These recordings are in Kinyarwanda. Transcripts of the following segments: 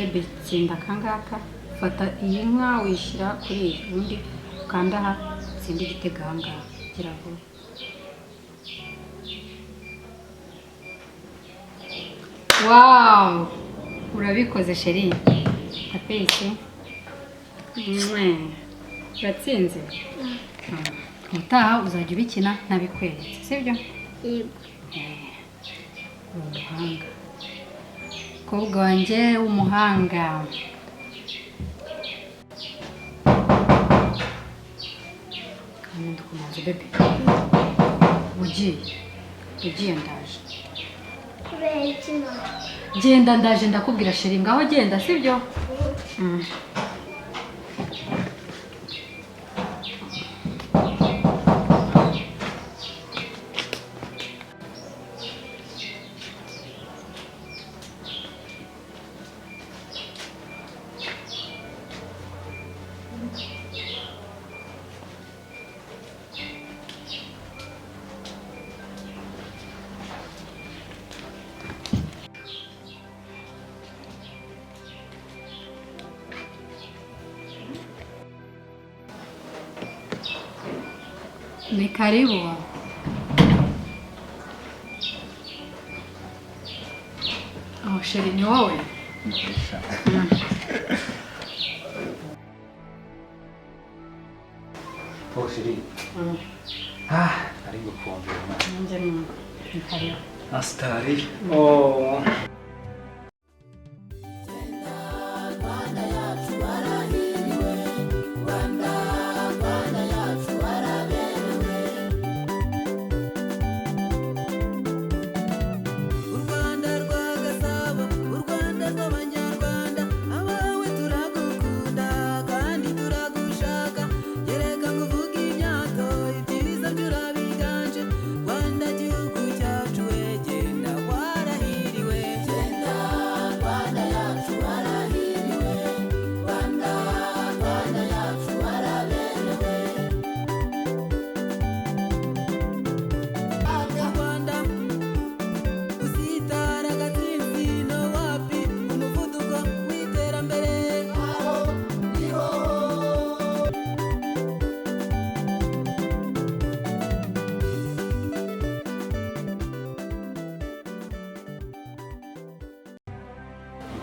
bebe tsinda kangaka fata iyi nka wishyira kuri iyi undi ukanda aha tsindi gitega ahangaha gira vuba. Wow, urabikoze sheri. Apesi. Uratsinze. Utaha uzajya ubikina ntabikweretse sibyo? Yego. Umuhanga. Kobwa wanjye w'umuhanga. Kandi ndakumanza bebe. Ugiye ndaje. Kubera iki mama? Genda ndaje ndakubwira sheri ngaho genda sibyo? Ni karibu. Oh, sheri ni wowe? Oh, sheri. Ari gufumbira. Nje ni karibu. Astari. Oh.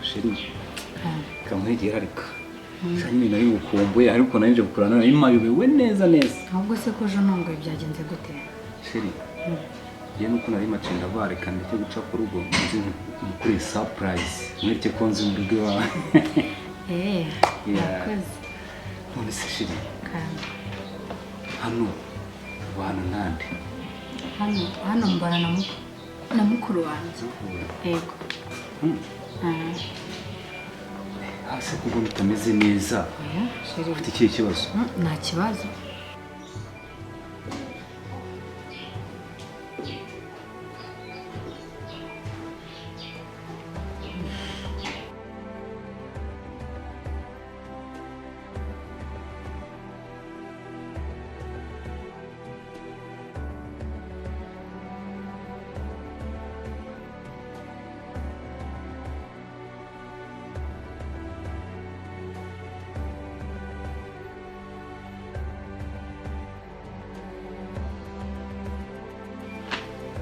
Sheri. Kamwegera ariko. Sanyine nari gukumbuye ariko nanije gukurana nari mayubewe neza. Ahubwo se ko jo nongo byagenze gute? Sheri. Ye nuko nari macinda bareka ndetse guca ku rugo nzi kuri surprise. Mwereke ko nzi mu rugo wawe. Yakoze. None se Sheri. Hano bana nande. Hano mbara na mukuru wanjye. Yego. Hasi kuko bitameze neza. Sheri. Ufite ikihe kibazo? Nta kibazo.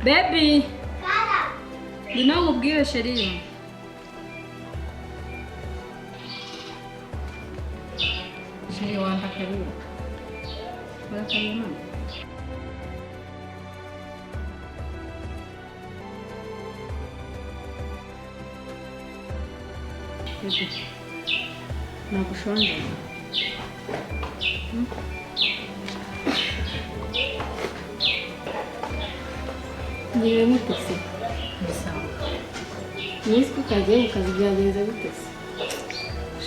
Baby. Kara. Ndino nkubwire sheri. Sheri wanda karibu. Karibu. Baby. Nakushonda. Niwe mutese. Sawa. Nisiko kagiye mu kazi byagenze gutese.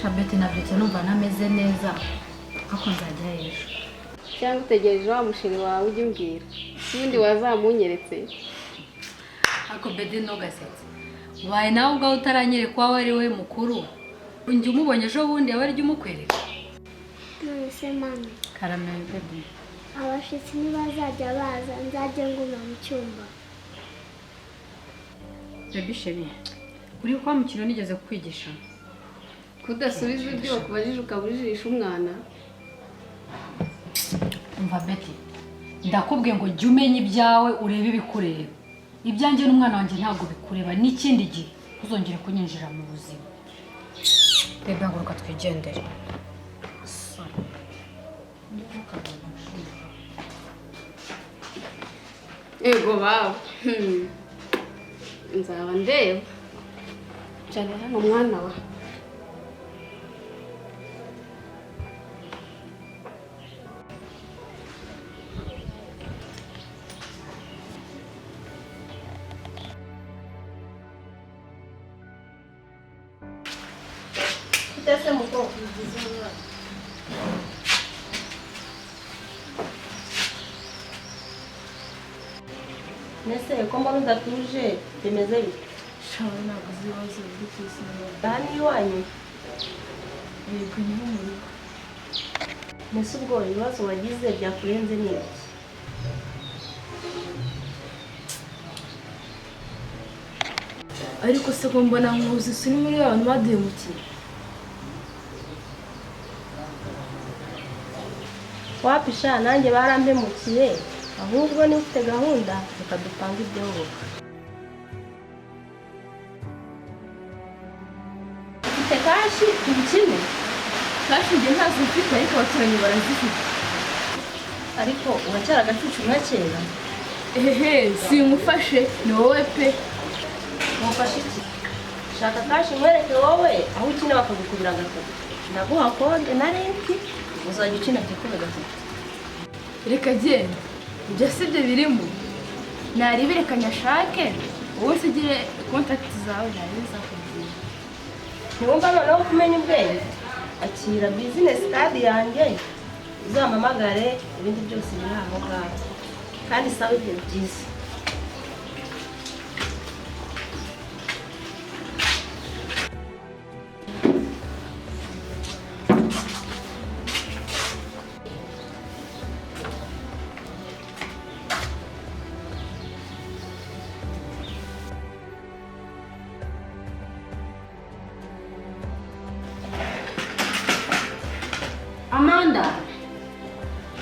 Shabete nabyutse numva nameze neza. Ako nzajya ejo. Cyangwa utegereje wa musheri wawe ujye umbwira. N'undi wazamunyeretse. Ako bede no gasetse. Waye nawe ubwo utaranyereka ko ari we mukuru. Unjye umubonye ejo bundi aba ari umukwereka. None se mama. Karame bebe. Abashitsi ntibazajya baza nzajya nguma mu cyumba. Baby sheri. Uri kwa mukino nigeze kukwigisha. kudasubiza ibyo bakubajije ukaburijisha umwana. umva Betty ndakubwiye ngo jya umenya ibyawe urebe ibikureba. Ibyanjye n'umwana wanjye ntabwo bikureba n'ikindi gihe uzongere kunyinjira mu buzima. Bebe haguruka twigendere. Ego bawe nzaba ndeba cyane hano mwana wa Ese mukobwa ugize umwana. Nese ko mbona udatuje bimeze bite? Shawe ntabwo uzi ibibazo biri ku isi n'ubu. Aha ni iwanyu? Yego ni nko mu rugo. Nese ubwo ibibazo wagize byakurenze ni iki? Ariko se ko mbona nkuzi si ni muri abantu baduhemukiye. Wapisha nanjye barampemukiye ahubwo ni ufite gahunda reka dupange ibyoboka. Ufite kashi tubikine? Kashi njye ntazo mfite ariko abaturanyi barazifite. Ariko uracyari agacucu nka kera. Ehehe sinkufashe ni wowe pe. Mufashe iki? Shaka kashi nkwereke wowe aho ukina bakagukubira gatatu. Ndaguha kode na linki uzajya ukina kikube gatatu. Reka genda. Ibyo si byo birimo. Naribe reka nyashake wowe sigire contact zawe nariza kubwira. Ntiwumva noneho kumenya ubwenge? Akira business card yanjye uzampamagare ibindi byose biri aho ngaho kandi sabe ibintu byiza.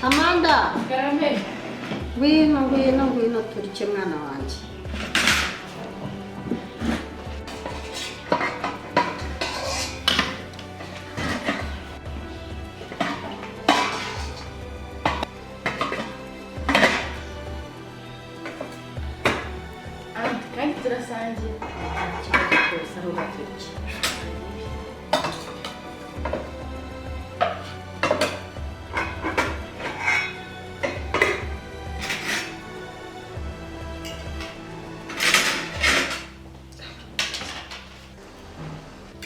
Amanda Karame. ngwino turike mwana wanjye. Kandi turasangiye. Ikibazo cyose aho baturike.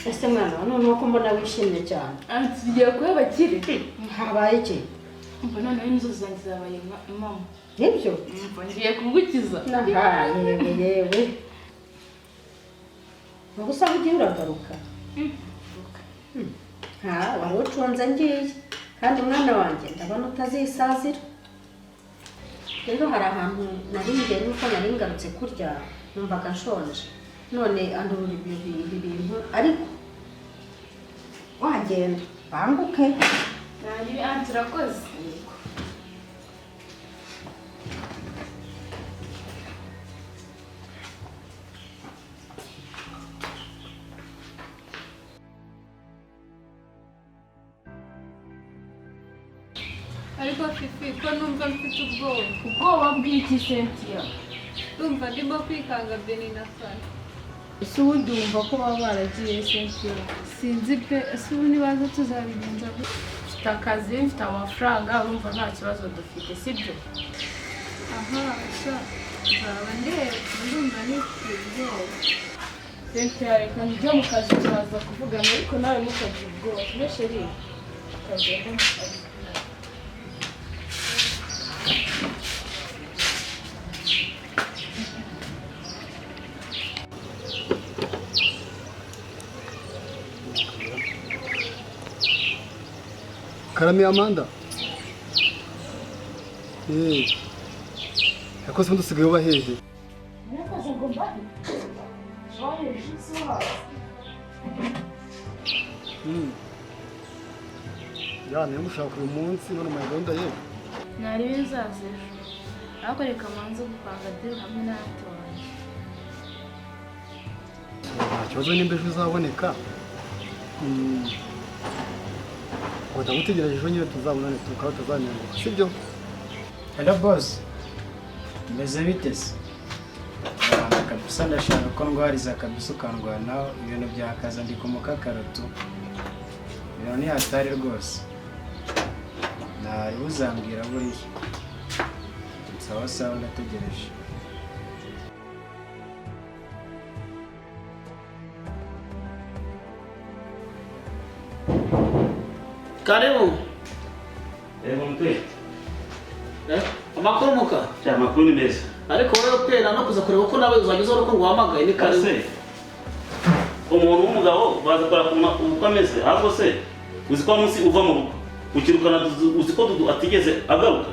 Ese mwana noneho ko mbona wishimye cyane. Tugiye kuba bakire. Habaye iki? Umva noneho inzozi zanjye zabaye mama. Nibyo? Umva ngiye kugukiza. Yewe. Wagusa ugiye uragaruka. Wari ucunze ngiye kandi mwana wanjye ndabona utazisazira. Rero hari ahantu nari ngiye nuko nari ngarutse kurya numvaga nshonje. None andurura ibi bintu ariko wagenda banguke. Nari turakoze. Ariko Fifi ko numva mfite ubwoba. Ubwoba bw'iki Cynthia? Ndumva ndimo kwikanga Beni na Fana. Ese ubundi wumva ko baba baragiye Cynthia? Sinzi pe ese ubu nibaza tuzabigenza gute? Mfite akazi, mfite amafaranga, urumva nta kibazo dufite sibyo? Aha sha nzaba ndeba ndumva nifite ubwoba. Cynthia reka njye mu kazi turaza kuvugana ariko nawe ntukagira ubwoba. Tube sheri ukagenda mu kazi. Karame Amanda. Yakoze undi usigaye uba hehe? Nakaje ngo mbahe. Shoye jisi wawe. Ya niyo mushaka uyu munsi none mu gahunda ye. Nari bizaza ejo. Ariko reka manze gupanga deal hamwe n'abandi wanjye. Nta kibazo nimba ejo uzaboneka. Ngo ndagutegereje ejo nyine tuzabonane tukaba tuzanyanguka sibyo? Hello boss. Meze bite se? Kabisa ndashaka ko ndwariza kabisa ukandwanaho ibintu byakaza ndi kumukakaroto. Ibintu ni hatari rwose. Nari uzambwira buriya. Sawa sawa ndategereje. Karibu. Mpe. Amakuru muka. Cya makuru ni meza. Ariko wowe pera no kuza kureba ko nawe uzagize uruko ngo wamagaye ni karibu. Ase. Umuntu w'umugabo baza kora uko ameze. Ahubwo se uzi ko munsi uva mu rugo. Ukirukana uzi ko atigeze agaruka.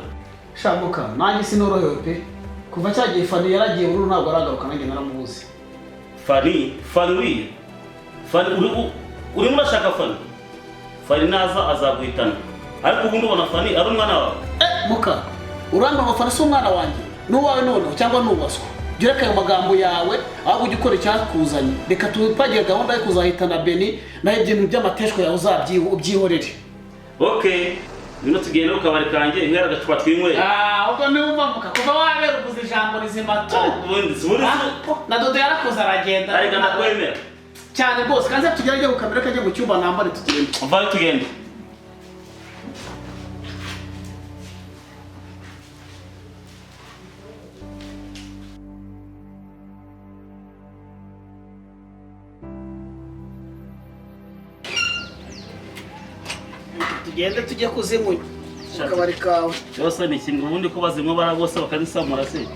Shamuka, nanjye sinorohewe pe. Kuva cyagiye Fani yaragiye buru ntabwo aragaruka nanjye naramubuze. Fani uri murashaka Fani. Fani naza azaguhitana. Ariko ubundi ubona Fani ari umwana wawe. Muka, uramba ngo Fani si umwana wanjye. N'uwawe noneho cyangwa n'ubaswa. Jya ureka ayo magambo yawe ahubwo ujye ukora icyakuzanye. Reka tupagire gahunda yo kuzahitana Beni naho ibintu by'amateshwa yawe ubyihorere. Okay. Bino tugenda ukabari kanjye intera gacupa twinyweye. Ubwo ni umamuka kuva wabera uvuze ijambo rizima tu. Na Dodo yarakoze aragenda. Ariko nakwemera. Cyane rwose kanze tugerage gukamera kajye mu cyumba nambare tugende. Vayo tugende. Tugende tujye kuzimunya. Akabari kawe. Cyose ni kimwe ubundi ko bazimwe bara bose bakazisamura se.